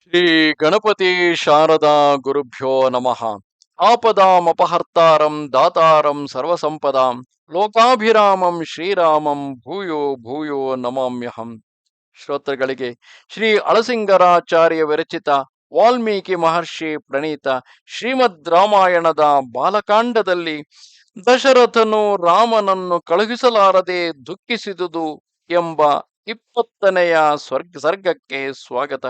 ಶ್ರೀ ಗಣಪತಿ ಶಾರದಾ ಗುರುಭ್ಯೋ ನಮಃ. ಆಪದಾಮಪಹರ್ತಾರಂ ದಾತಾರಂ ಸರ್ವಸಂಪದಾಂ ಲೋಕಾಭಿರಾಮಂ ಶ್ರೀರಾಮಂ ಭೂಯೋ ಭೂಯೋ ನಮಾಮ್ಯಹಂ. ಶ್ರೋತೃಗಳಿಗೆ ಶ್ರೀ ಅಳಸಿಂಗರಾಚಾರ್ಯ ವಿರಚಿತ ವಾಲ್ಮೀಕಿ ಮಹರ್ಷಿ ಪ್ರಣೀತ ಶ್ರೀಮದ್ ರಾಮಾಯಣದ ಬಾಲಕಾಂಡದಲ್ಲಿ ದಶರಥನು ರಾಮನನ್ನು ಕಳುಹಿಸಲಾರದೆ ದುಃಖಿಸಿದುದು ಎಂಬ 20ನೆಯ ಸರ್ಗಕ್ಕೆ ಸ್ವಾಗತ.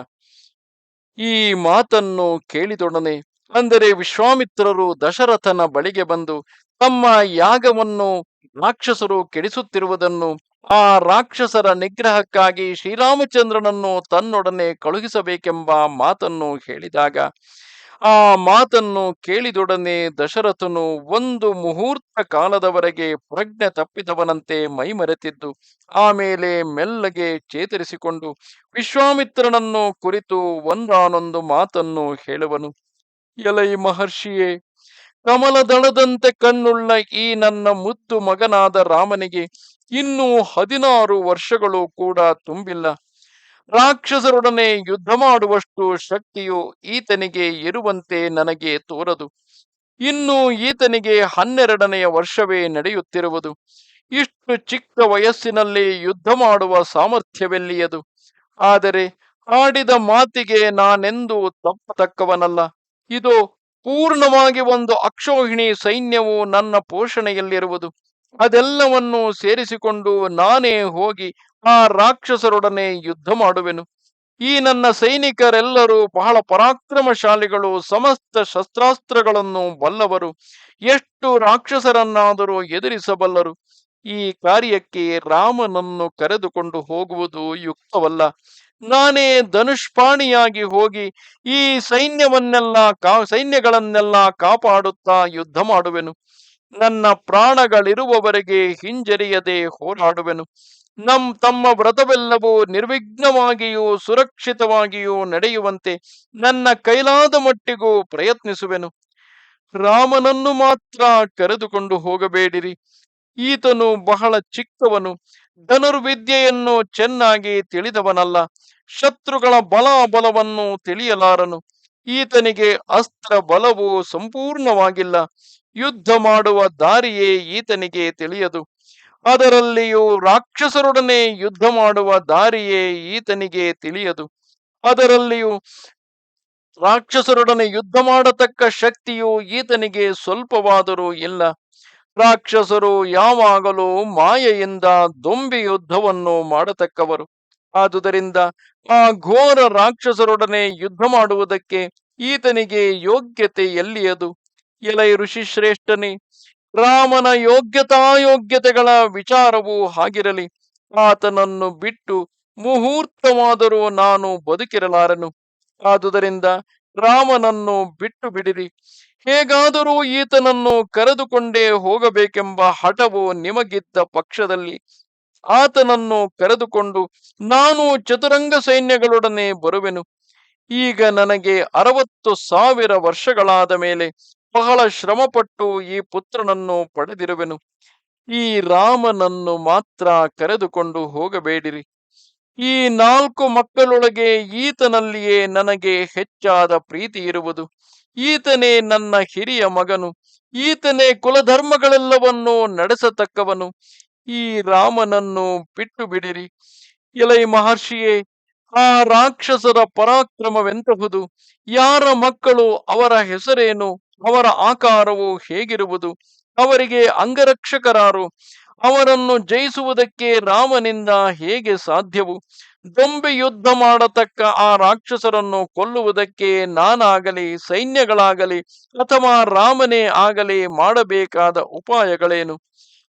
ಈ ಮಾತನ್ನು ಕೇಳಿದೊಡನೆ, ಅಂದರೆ ವಿಶ್ವಾಮಿತ್ರರು ದಶರಥನ ಬಳಿಗೆ ಬಂದು ತಮ್ಮ ಯಾಗವನ್ನು ರಾಕ್ಷಸರು ಕೆಡಿಸುತ್ತಿರುವುದನ್ನು, ಆ ರಾಕ್ಷಸರ ನಿಗ್ರಹಕ್ಕಾಗಿ ಶ್ರೀರಾಮಚಂದ್ರನನ್ನು ತನ್ನೊಡನೆ ಕಳುಹಿಸಬೇಕೆಂಬ ಮಾತನ್ನು ಹೇಳಿದಾಗ, ಆ ಮಾತನ್ನು ಕೇಳಿದೊಡನೆ ದಶರಥನು ಒಂದು ಮುಹೂರ್ತ ಕಾಲದವರೆಗೆ ಪ್ರಜ್ಞೆ ತಪ್ಪಿದವನಂತೆ ಮೈಮರೆತಿದ್ದು, ಆಮೇಲೆ ಮೆಲ್ಲಗೆ ಚೇತರಿಸಿಕೊಂಡು ವಿಶ್ವಾಮಿತ್ರನನ್ನು ಕುರಿತು ಒಂದಾನೊಂದು ಮಾತನ್ನು ಹೇಳುವನು. ಎಲೈ ಮಹರ್ಷಿಯೇ, ಕಮಲದಳದಂತೆ ಕಣ್ಣುಳ್ಳ ಈ ನನ್ನ ಮುದ್ದು ಮಗನಾದ ರಾಮನಿಗೆ ಇನ್ನೂ 16 ವರ್ಷಗಳು ಕೂಡ ತುಂಬಿಲ್ಲ. ರಾಕ್ಷಸರೊಡನೆ ಯುದ್ಧ ಮಾಡುವಷ್ಟು ಶಕ್ತಿಯು ಈತನಿಗೆ ಇರುವಂತೆ ನನಗೆ ತೋರದು. ಇನ್ನು ಈತನಿಗೆ 12ನೆಯ ವರ್ಷವೇ ನಡೆಯುತ್ತಿರುವುದು. ಇಷ್ಟು ಚಿಕ್ಕ ವಯಸ್ಸಿನಲ್ಲಿ ಯುದ್ಧ ಮಾಡುವ ಸಾಮರ್ಥ್ಯವೆಲ್ಲಿಯದು? ಆದರೆ ಆಡಿದ ಮಾತಿಗೆ ನಾನೆಂದೂ ತಪ್ಪತಕ್ಕವನಲ್ಲ. ಇದು ಪೂರ್ಣವಾಗಿ ಒಂದು ಅಕ್ಷೋಹಿಣಿ ಸೈನ್ಯವು ನನ್ನ ಪೋಷಣೆಯಲ್ಲಿರುವುದು. ಅದೆಲ್ಲವನ್ನು ಸೇರಿಸಿಕೊಂಡು ನಾನೇ ಹೋಗಿ ಆ ರಾಕ್ಷಸರೊಡನೆ ಯುದ್ಧ ಮಾಡುವೆನು. ಈ ನನ್ನ ಸೈನಿಕರೆಲ್ಲರೂ ಬಹಳ ಪರಾಕ್ರಮಶಾಲಿಗಳು, ಸಮಸ್ತ ಶಸ್ತ್ರಾಸ್ತ್ರಗಳನ್ನು ಬಲ್ಲವರು, ಎಷ್ಟು ರಾಕ್ಷಸರನ್ನಾದರೂ ಎದುರಿಸಬಲ್ಲರು. ಈ ಕಾರ್ಯಕ್ಕೆ ರಾಮನನ್ನು ಕರೆದುಕೊಂಡು ಹೋಗುವುದು ಯುಕ್ತವಲ್ಲ. ನಾನೇ ಧನುಷ್ಪಾಣಿಯಾಗಿ ಹೋಗಿ ಈ ಸೈನ್ಯಗಳನ್ನೆಲ್ಲ ಕಾಪಾಡುತ್ತಾ ಯುದ್ಧ ಮಾಡುವೆನು. ನನ್ನ ಪ್ರಾಣಗಳಿರುವವರೆಗೆ ಹಿಂಜರಿಯದೆ ಹೋರಾಡುವೆನು. ತಮ್ಮ ವ್ರತವೆಲ್ಲವೂ ನಿರ್ವಿಘ್ನವಾಗಿಯೂ ಸುರಕ್ಷಿತವಾಗಿಯೂ ನಡೆಯುವಂತೆ ನನ್ನ ಕೈಲಾದ ಮಟ್ಟಿಗೂ ಪ್ರಯತ್ನಿಸುವೆನು. ರಾಮನನ್ನು ಮಾತ್ರ ಕರೆದುಕೊಂಡು ಹೋಗಬೇಡಿರಿ. ಈತನು ಬಹಳ ಚಿಕ್ಕವನು, ಧನುರ್ವಿದ್ಯೆಯನ್ನು ಚೆನ್ನಾಗಿ ತಿಳಿದವನಲ್ಲ, ಶತ್ರುಗಳ ಬಲವನ್ನು ತಿಳಿಯಲಾರನು. ಈತನಿಗೆ ಅಸ್ತ್ರ ಬಲವು ಸಂಪೂರ್ಣವಾಗಿಲ್ಲ. ಯುದ್ಧ ಮಾಡುವ ದಾರಿಯೇ ಈತನಿಗೆ ತಿಳಿಯದು. ಅದರಲ್ಲಿಯೂ ರಾಕ್ಷಸರೊಡನೆ ಯುದ್ಧ ಮಾಡುವ ದಾರಿಯೇ ಈತನಿಗೆ ತಿಳಿಯದು. ಅದರಲ್ಲಿಯೂ ರಾಕ್ಷಸರೊಡನೆ ಯುದ್ಧ ಮಾಡತಕ್ಕ ಶಕ್ತಿಯು ಈತನಿಗೆ ಸ್ವಲ್ಪವಾದರೂ ಇಲ್ಲ. ರಾಕ್ಷಸರು ಯಾವಾಗಲೂ ಮಾಯೆಯಿಂದ ದೊಂಬಿ ಯುದ್ಧವನ್ನು ಮಾಡತಕ್ಕವರು. ಆದುದರಿಂದ ಆ ಘೋರ ರಾಕ್ಷಸರೊಡನೆ ಯುದ್ಧ ಮಾಡುವುದಕ್ಕೆ ಈತನಿಗೆ ಯೋಗ್ಯತೆ ಎಲ್ಲಿಯದು? ಎಲೈ ಋಷಿ ಶ್ರೇಷ್ಠನೇ, ರಾಮನ ಯೋಗ್ಯತಾಯೋಗ್ಯತೆಗಳ ವಿಚಾರವೂ ಹಾಗಿರಲಿ. ಆತನನ್ನು ಬಿಟ್ಟು ಮುಹೂರ್ತವಾದರೂ ನಾನು ಬದುಕಿರಲಾರನು. ಆದುದರಿಂದ ರಾಮನನ್ನು ಬಿಟ್ಟು ಬಿಡಿರಿ. ಹೇಗಾದರೂ ಈತನನ್ನು ಕರೆದುಕೊಂಡೇ ಹೋಗಬೇಕೆಂಬ ಹಠವು ನಿಮಗಿದ್ದ ಪಕ್ಷದಲ್ಲಿ ಆತನನ್ನು ಕರೆದುಕೊಂಡು ನಾನು ಚತುರಂಗ ಸೈನ್ಯಗಳೊಡನೆ ಬರುವೆನು. ಈಗ ನನಗೆ 60,000 ವರ್ಷಗಳಾದ ಮೇಲೆ ಬಹಳ ಶ್ರಮಪಟ್ಟು ಈ ಪುತ್ರನನ್ನು ಪಡೆದಿರುವೆನು. ಈ ರಾಮನನ್ನು ಮಾತ್ರ ಕರೆದುಕೊಂಡು ಹೋಗಬೇಡಿರಿ. ಈ 4 ಮಕ್ಕಳೊಳಗೆ ಈತನಲ್ಲಿಯೇ ನನಗೆ ಹೆಚ್ಚಾದ ಪ್ರೀತಿ ಇರುವುದು. ಈತನೇ ನನ್ನ ಹಿರಿಯ ಮಗನು. ಈತನೇ ಕುಲಧರ್ಮಗಳೆಲ್ಲವನ್ನೂ ನಡೆಸತಕ್ಕವನು. ಈ ರಾಮನನ್ನು ಬಿಟ್ಟು ಬಿಡಿರಿ. ಎಲೈ ಮಹರ್ಷಿಯೇ, ಆ ರಾಕ್ಷಸರ ಪರಾಕ್ರಮವೆಂತಹುದು? ಯಾರ ಮಕ್ಕಳು? ಅವರ ಹೆಸರೇನು? ಅವರ ಆಕಾರವು ಹೇಗಿರುವುದು? ಅವರಿಗೆ ಅಂಗರಕ್ಷಕರಾರು? ಅವರನ್ನು ಜಯಿಸುವುದಕ್ಕೆ ರಾಮನಿಂದ ಹೇಗೆ ಸಾಧ್ಯವು? ದೊಂಬಿ ಯುದ್ಧ ಮಾಡತಕ್ಕ ಆ ರಾಕ್ಷಸರನ್ನು ಕೊಲ್ಲುವುದಕ್ಕೆ ನಾನಾಗಲಿ, ಸೈನ್ಯಗಳಾಗಲಿ, ಅಥವಾ ರಾಮನೇ ಆಗಲಿ ಮಾಡಬೇಕಾದ ಉಪಾಯಗಳೇನು?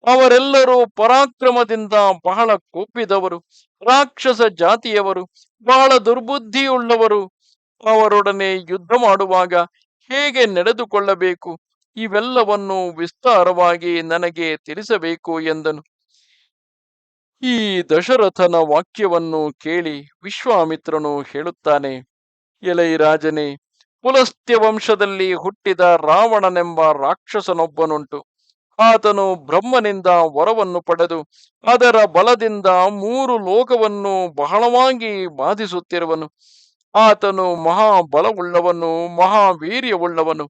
ಅವರೆಲ್ಲರೂ ಪರಾಕ್ರಮದಿಂದ ಬಹಳ ಕೊಬ್ಬಿದವರು, ರಾಕ್ಷಸ ಜಾತಿಯವರು, ಬಹಳ ದುರ್ಬುದ್ಧಿಯುಳ್ಳವರು. ಅವರೊಡನೆ ಯುದ್ಧ ಮಾಡುವಾಗ ಹೇಗೆ ನಡೆದುಕೊಳ್ಳಬೇಕು? ಇವೆಲ್ಲವನ್ನು ವಿಸ್ತಾರವಾಗಿ ನನಗೆ ತಿಳಿಸಬೇಕು ಎಂದನು. ಈ ದಶರಥನ ವಾಕ್ಯವನ್ನು ಕೇಳಿ ವಿಶ್ವಾಮಿತ್ರನು ಹೇಳುತ್ತಾನೆ, ಎಲೈ ರಾಜನೇ, ಪುಲಸ್ತ್ಯ ವಂಶದಲ್ಲಿ ಹುಟ್ಟಿದ ರಾವಣನೆಂಬ ರಾಕ್ಷಸನೊಬ್ಬನುಂಟು. ಆತನು ಬ್ರಹ್ಮನಿಂದ ವರವನ್ನು ಪಡೆದು ಅದರ ಬಲದಿಂದ 3 ಲೋಕವನ್ನು ಬಹಳವಾಗಿ ಬಾಧಿಸುತ್ತಿರುವನು. ಆತನು ಮಹಾಬಲವುಳ್ಳವನು, ಮಹಾವೀರ್ಯವುಳ್ಳವನು.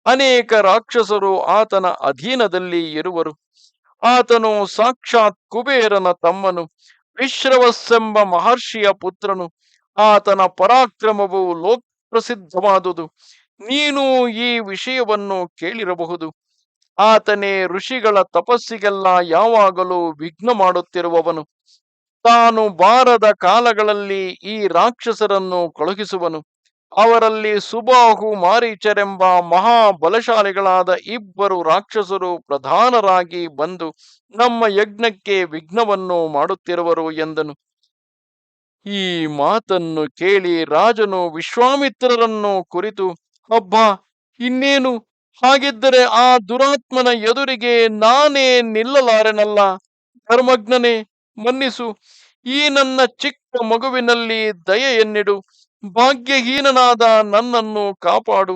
ಅನೇಕ ರಾಕ್ಷಸರು ಆತನ ಅಧೀನದಲ್ಲಿ ಇರುವರು. ಆತನು ಸಾಕ್ಷಾತ್ ಕುಬೇರನ ತಮ್ಮನು, ವಿಶ್ರವಸ್ಸೆಂಬ ಮಹರ್ಷಿಯ ಪುತ್ರನು. ಆತನ ಪರಾಕ್ರಮವು ಲೋಕಪ್ರಸಿದ್ಧವಾದುದು. ನೀನು ಈ ವಿಷಯವನ್ನು ಕೇಳಿರಬಹುದು. ಆತನೇ ಋಷಿಗಳ ತಪಸ್ಸಿಗೆಲ್ಲ ಯಾವಾಗಲೂ ವಿಘ್ನ ಮಾಡುತ್ತಿರುವವನು. ತಾನು ಬಾರದ ಕಾಲಗಳಲ್ಲಿ ಈ ರಾಕ್ಷಸರನ್ನು ಕಳುಹಿಸುವನು. ಅವರಲ್ಲಿ ಸುಬಾಹು ಮಾರೀಚರೆಂಬ ಮಹಾಬಲಶಾಲಿಗಳಾದ ಇಬ್ಬರು ರಾಕ್ಷಸರು ಪ್ರಧಾನರಾಗಿ ಬಂದು ನಮ್ಮ ಯಜ್ಞಕ್ಕೆ ವಿಘ್ನವನ್ನು ಮಾಡುತ್ತಿರುವರು ಎಂದನು. ಈ ಮಾತನ್ನು ಕೇಳಿ ರಾಜನು ವಿಶ್ವಾಮಿತ್ರರನ್ನು ಕುರಿತು, ಅಬ್ಬಾ, ಇನ್ನೇನು? ಹಾಗಿದ್ದರೆ ಆ ದುರಾತ್ಮನ ಎದುರಿಗೆ ನಾನೇ ನಿಲ್ಲಲಾರೆನಲ್ಲ. ಧರ್ಮಜ್ಞನೇ, ಮನ್ನಿಸು. ಈ ನನ್ನ ಚಿಕ್ಕ ಮಗುವಿನಲ್ಲಿ ದಯೆಯನ್ನಿಡು. ಭಾಗ್ಯಹೀನನಾದ ನನ್ನನ್ನು ಕಾಪಾಡು.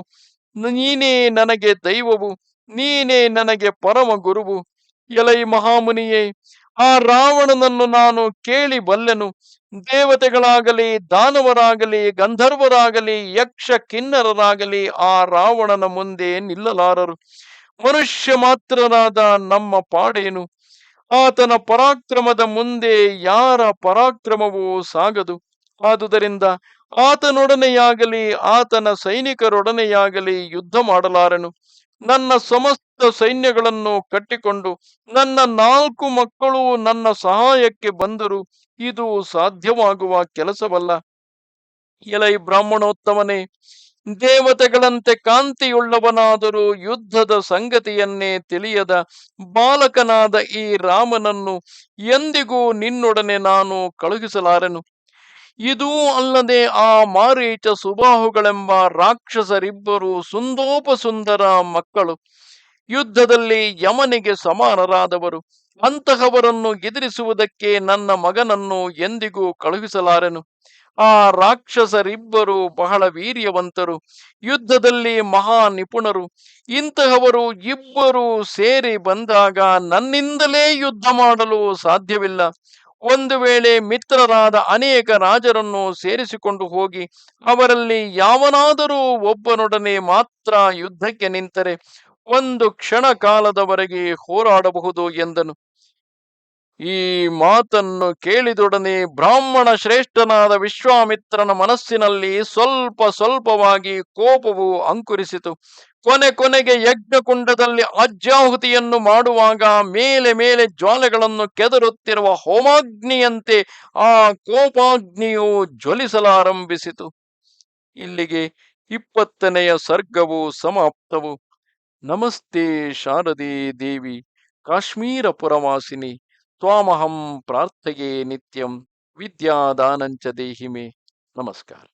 ನೀನೇ ನನಗೆ ದೈವವು, ನೀನೇ ನನಗೆ ಪರಮ ಗುರುವು. ಎಲೈ ಮಹಾಮುನಿಯೇ, ಆ ರಾವಣನನ್ನು ನಾನು ಕೇಳಿ ಬಲ್ಲೆನು. ದೇವತೆಗಳಾಗಲಿ, ದಾನವರಾಗಲಿ, ಗಂಧರ್ವರಾಗಲಿ, ಯಕ್ಷ ಕಿನ್ನರರಾಗಲಿ ಆ ರಾವಣನ ಮುಂದೆ ನಿಲ್ಲಲಾರರು. ಮನುಷ್ಯ ಮಾತ್ರನಾದ ನಮ್ಮ ಪಾಡೇನು? ಆತನ ಪರಾಕ್ರಮದ ಮುಂದೆ ಯಾರ ಪರಾಕ್ರಮವೂ ಸಾಗದು. ಆದುದರಿಂದ ಆತನೊಡನೆಯಾಗಲಿ, ಆತನ ಸೈನಿಕರೊಡನೆಯಾಗಲಿ ಯುದ್ಧ ಮಾಡಲಾರೆನು. ನನ್ನ ಸಮಸ್ತ ಸೈನ್ಯಗಳನ್ನು ಕಟ್ಟಿಕೊಂಡು ನನ್ನ 4 ಮಕ್ಕಳು ನನ್ನ ಸಹಾಯಕ್ಕೆ ಬಂದರು. ಇದು ಸಾಧ್ಯವಾಗುವ ಕೆಲಸವಲ್ಲ. ಎಲೈ ಬ್ರಾಹ್ಮಣೋತ್ತಮನೇ, ದೇವತೆಗಳಂತೆ ಕಾಂತಿಯುಳ್ಳವನಾದರೂ ಯುದ್ಧದ ಸಂಗತಿಯನ್ನೇ ತಿಳಿಯದ ಬಾಲಕನಾದ ಈ ರಾಮನನ್ನು ಎಂದಿಗೂ ನಿನ್ನೊಡನೆ ನಾನು ಕಳುಹಿಸಲಾರೆನು. ಇದೂ ಅಲ್ಲದೆ ಆ ಮಾರೀಚ ಸುಬಾಹುಗಳೆಂಬ ರಾಕ್ಷಸರಿಬ್ಬರು ಸುಂದೋಪಸುಂದರ ಮಕ್ಕಳು, ಯುದ್ಧದಲ್ಲಿ ಯಮನಿಗೆ ಸಮಾನರಾದವರು. ಅಂತಹವರನ್ನು ಎದುರಿಸುವುದಕ್ಕೆ ನನ್ನ ಮಗನನ್ನು ಎಂದಿಗೂ ಕಳುಹಿಸಲಾರೆನು. ಆ ರಾಕ್ಷಸರಿಬ್ಬರು ಬಹಳ ವೀರ್ಯವಂತರು, ಯುದ್ಧದಲ್ಲಿ ಮಹಾ ನಿಪುಣರು. ಇಂತಹವರು ಇಬ್ಬರು ಸೇರಿ ಬಂದಾಗ ನನ್ನಿಂದಲೇ ಯುದ್ಧ ಮಾಡಲು ಸಾಧ್ಯವಿಲ್ಲ. ಒಂದು ವೇಳೆ ಮಿತ್ರರಾದ ಅನೇಕ ರಾಜರನ್ನು ಸೇರಿಸಿಕೊಂಡು ಹೋಗಿ ಅವರಲ್ಲಿ ಯಾವನಾದರೂ ಒಬ್ಬನೊಡನೆ ಮಾತ್ರ ಯುದ್ಧಕ್ಕೆ ನಿಂತರೆ ಒಂದು ಕ್ಷಣ ಕಾಲದವರೆಗೆ ಹೋರಾಡಬಹುದು ಎಂದನು. ಈ ಮಾತನ್ನು ಕೇಳಿದೊಡನೆ ಬ್ರಾಹ್ಮಣ ಶ್ರೇಷ್ಠನಾದ ವಿಶ್ವಾಮಿತ್ರನ ಮನಸ್ಸಿನಲ್ಲಿ ಸ್ವಲ್ಪ ಸ್ವಲ್ಪವಾಗಿ ಕೋಪವು ಅಂಕುರಿಸಿತು. ಕೊನೆಗೆ ಯಜ್ಞಕುಂಡದಲ್ಲಿ ಅಜ್ಯಾಹುತಿಯನ್ನು ಮಾಡುವಾಗ ಮೇಲೆ ಮೇಲೆ ಜ್ವಾಲೆಗಳನ್ನು ಕೆದರುತ್ತಿರುವ ಹೋಮಾಗ್ನಿಯಂತೆ ಆ ಕೋಪಾಗ್ನಿಯು ಜ್ವಲಿಸಲಾರಂಭಿಸಿತು. ಇಲ್ಲಿಗೆ 20ನೆಯ ಸರ್ಗವು ಸಮಾಪ್ತವು. ನಮಸ್ತೆ ಶಾರದೆ ದೇವಿ, ಕಾಶ್ಮೀರ ಪುರವಾಸಿನಿ. ತ್ವಾಮಹಂ ಪ್ರಾರ್ಥಯೇ ನಿತ್ಯಂ, ವಿದ್ಯಾದಾನಂಚ ದೇಹಿ ಮೇ. ನಮಸ್ಕಾರ.